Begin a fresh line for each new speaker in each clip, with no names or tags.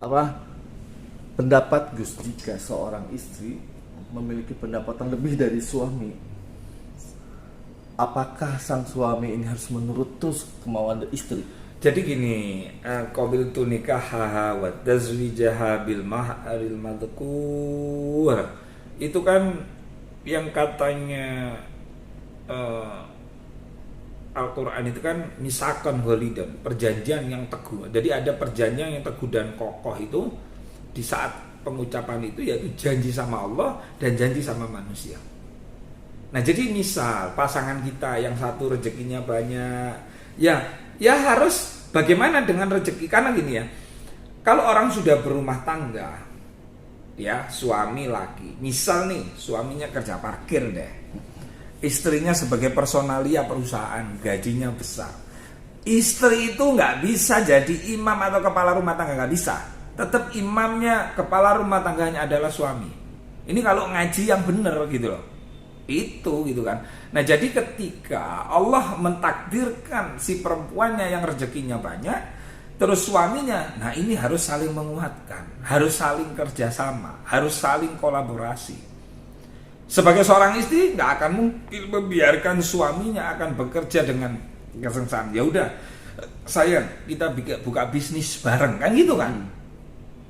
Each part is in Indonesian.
apa pendapat Gus, jika seorang istri memiliki pendapatan lebih dari suami, apakah sang suami ini harus menurut terus kemauan istri?
Jadi gini, qabiltu nikahaha wa tazwijaha bil mahril madhkur. Itu kan yang katanya Al-Quran itu kan misakon holidan, perjanjian yang teguh. Jadi ada perjanjian yang teguh dan kokoh itu di saat pengucapan itu, yaitu janji sama Allah dan janji sama manusia. Nah jadi misal pasangan kita yang satu rezekinya banyak, ya harus bagaimana dengan rezeki, karena gini ya, kalau orang sudah berumah tangga, ya suami laki, misal nih suaminya kerja parkir deh, istrinya sebagai personalia perusahaan, gajinya besar. Istri itu nggak bisa jadi imam atau kepala rumah tangga, nggak bisa. Tetap imamnya, kepala rumah tangganya adalah suami. Ini kalau ngaji yang bener gitu loh. Itu gitu kan. Nah jadi ketika Allah mentakdirkan si perempuannya yang rezekinya banyak, terus suaminya, nah ini harus saling menguatkan, harus saling kerjasama, harus saling kolaborasi. Sebagai seorang istri nggak akan mungkin membiarkan suaminya akan bekerja dengan kesengsaraan. Ya udah, sayang, kita buka bisnis bareng kan gitu kan.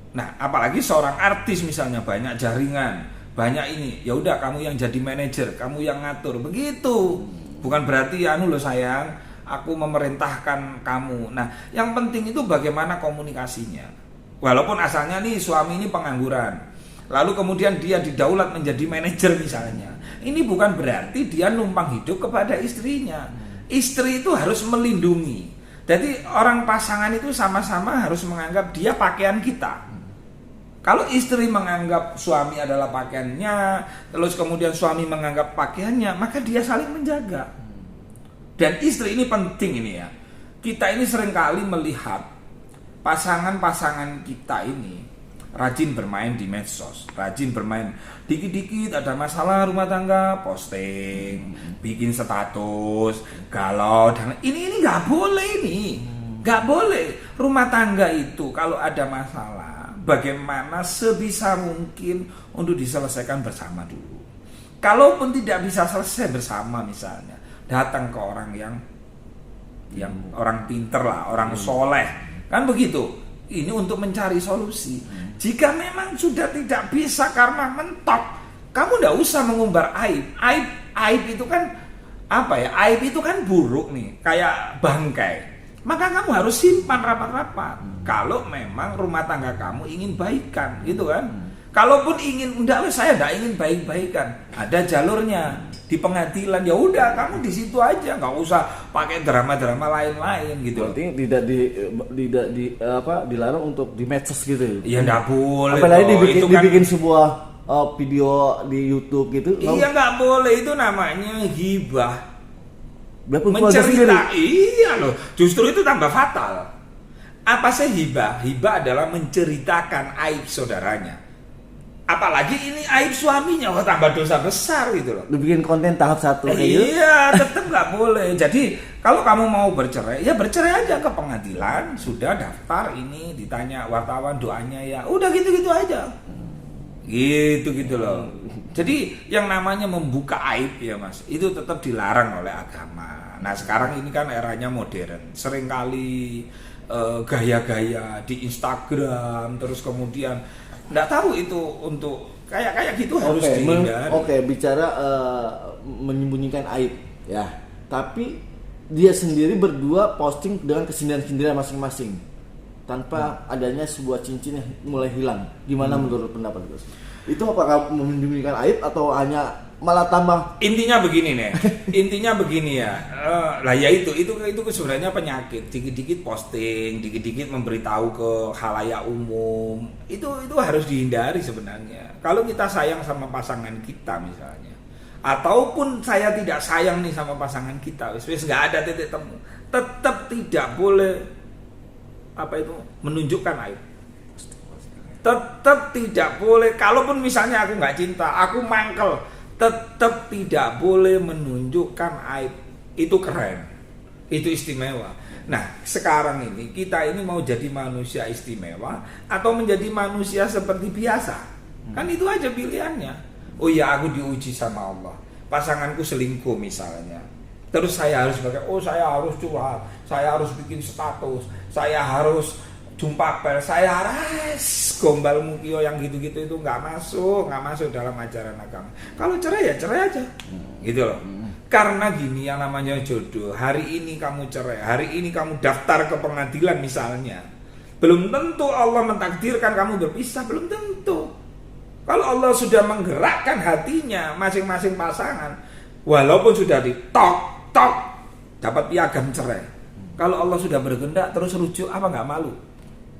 Nah, apalagi seorang artis misalnya, banyak jaringan, banyak ini, ya udah kamu yang jadi manajer, kamu yang ngatur, begitu. Bukan berarti anu loh sayang, aku memerintahkan kamu. Nah, yang penting itu bagaimana komunikasinya. Walaupun asalnya nih suami ini pengangguran, lalu kemudian dia didaulat menjadi manajer misalnya, ini bukan berarti dia numpang hidup kepada istrinya. Istri itu harus melindungi. Jadi orang pasangan itu sama-sama harus menganggap dia pakaian kita. Kalau istri menganggap suami adalah pakaiannya, terus kemudian suami menganggap pakaiannya, maka dia saling menjaga. Dan istri ini penting ini ya. Kita ini seringkali melihat pasangan-pasangan kita ini rajin bermain di medsos, rajin bermain, dikit-dikit ada masalah rumah tangga, posting, bikin status, galau, dan ini nggak boleh ini, nggak boleh. Rumah tangga itu kalau ada masalah, bagaimana sebisa mungkin untuk diselesaikan bersama dulu. Kalaupun tidak bisa selesai bersama misalnya, datang ke orang yang orang pinter lah, orang soleh, kan begitu. Ini untuk mencari solusi. Jika memang sudah tidak bisa karena mentok, kamu tidak usah mengumbar aib. Aib itu kan apa ya? Aib itu kan buruk nih, kayak bangkai. Maka kamu harus simpan rapat-rapat. Kalau memang rumah tangga kamu ingin baikan, gitu kan? Kalaupun ingin, enggak, saya tidak ingin baik-baikan, ada jalurnya di pengadilan. Ya udah, kamu di situ aja, nggak usah pakai drama-drama lain-lain gitu.
Berarti tidak dilarang untuk di medsos gitu.
Iya, nggak boleh.
Apalagi dibikin
kan
sebuah video di YouTube gitu.
Iya, nggak boleh, itu namanya ghibah.
Mencerita,
iya loh, justru itu tambah fatal. Apa sih hibah? Hibah adalah menceritakan aib saudaranya. Apalagi ini aib suaminya, wah tambah dosa besar gitu loh.
Dibikin konten tahap 1 kayak gitu.
Iya, tetap nggak boleh. Jadi kalau kamu mau bercerai, ya bercerai aja ke pengadilan. Sudah daftar ini, ditanya wartawan doanya ya, udah gitu-gitu aja. Gitu loh. Jadi yang namanya membuka aib ya mas, itu tetap dilarang oleh agama. Nah sekarang ini kan eranya modern, seringkali gaya-gaya di Instagram, terus kemudian nggak tahu itu untuk kayak gitu harus dihindari.
Oke, bicara menyembunyikan aib ya, tapi dia sendiri berdua posting dengan kesindiran-kesindiran masing-masing tanpa adanya sebuah cincin yang mulai hilang. Gimana menurut pendapat Gus? Itu apakah menyembunyikan aib atau hanya malah tambah?
Intinya begini nih, intinya begini ya. Lah ya itu sebenarnya penyakit. Dikit-dikit posting, dikit-dikit memberitahu ke khalayak umum. Itu harus dihindari sebenarnya. Kalau kita sayang sama pasangan kita misalnya, ataupun saya tidak sayang nih sama pasangan kita, wis nggak ada titik temu, tetap tidak boleh menunjukkan aib. Tetap tidak boleh. Kalaupun misalnya aku nggak cinta, aku mangkel, tetap tidak boleh menunjukkan aib. Itu keren, itu istimewa. Nah, sekarang ini kita ini mau jadi manusia istimewa atau menjadi manusia seperti biasa? Kan itu aja pilihannya. Oh ya, aku diuji sama Allah. Pasanganku selingkuh misalnya. Terus saya harus saya harus curhat, saya harus bikin status, saya harus jumpa pers, saya harus gombal mukio yang gitu-gitu itu nggak masuk dalam ajaran agama. Kalau cerai ya cerai aja, gitu loh. Karena gini yang namanya jodoh. Hari ini kamu cerai, hari ini kamu daftar ke pengadilan misalnya. Belum tentu Allah mentakdirkan kamu berpisah, belum tentu. Kalau Allah sudah menggerakkan hatinya masing-masing pasangan, walaupun sudah ditok dapat piagam cerai. Kalau Allah sudah berkehendak terus rujuk, apa nggak malu?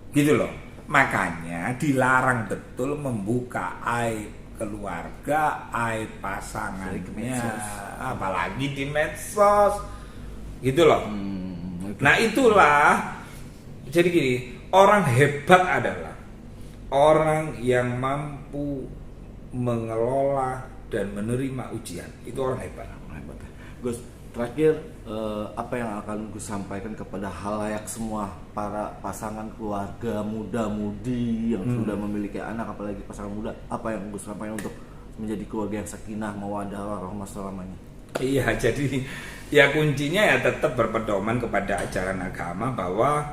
Gitu loh. Makanya dilarang betul membuka aib keluarga, aib pasangannya, apalagi di medsos, gitu loh. Nah itulah, jadi gini, orang hebat adalah orang yang mampu mengelola dan menerima ujian. Itu orang hebat.
Gus, terakhir apa yang akan Gus sampaikan kepada halayak semua para pasangan keluarga muda-mudi yang sudah memiliki anak, apalagi pasangan muda, apa yang Gus sampaikan untuk menjadi keluarga yang sakinah, mawaddah, warahmah selamanya?
Iya, jadi ya kuncinya ya tetap berpedoman kepada ajaran agama, bahwa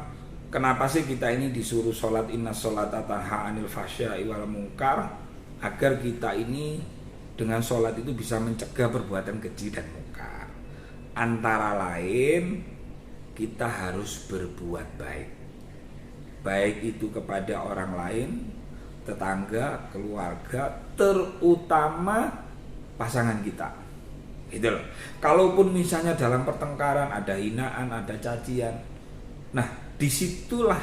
kenapa sih kita ini disuruh sholat, inna sholata tanha anil fahsya'i wal munkar, agar kita ini dengan sholat itu bisa mencegah perbuatan keji dan munkar. Antara lain kita harus berbuat baik, baik itu kepada orang lain, tetangga, keluarga, terutama pasangan kita, gitu loh. Kalaupun misalnya dalam pertengkaran ada hinaan, ada cacian, nah disitulah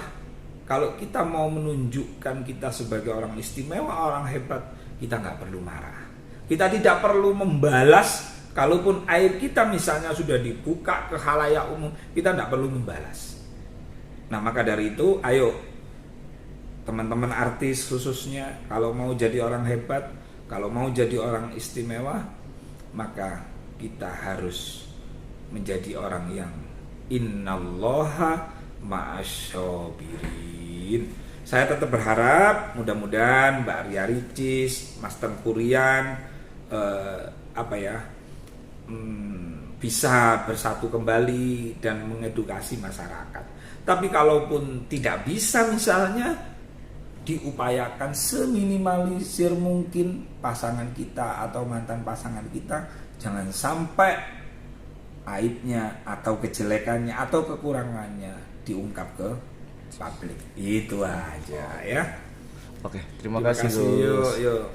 kalau kita mau menunjukkan kita sebagai orang istimewa, orang hebat, kita nggak perlu marah, kita tidak perlu membalas. Kalaupun aib kita misalnya sudah dibuka ke khalayak umum, kita tidak perlu membalas. Nah maka dari itu, ayo teman-teman artis khususnya, kalau mau jadi orang hebat, kalau mau jadi orang istimewa, maka kita harus menjadi orang yang innallaha ma'asyabirin. Saya tetap berharap mudah-mudahan Mbak Ria Ricis, Mas Tengkurian, bisa bersatu kembali dan mengedukasi masyarakat. Tapi kalaupun tidak bisa, misalnya diupayakan seminimalisir mungkin pasangan kita atau mantan pasangan kita jangan sampai aibnya atau kejelekannya atau kekurangannya diungkap ke publik. Itu aja ya.
Oke, terima kasih Gus.
Yuk.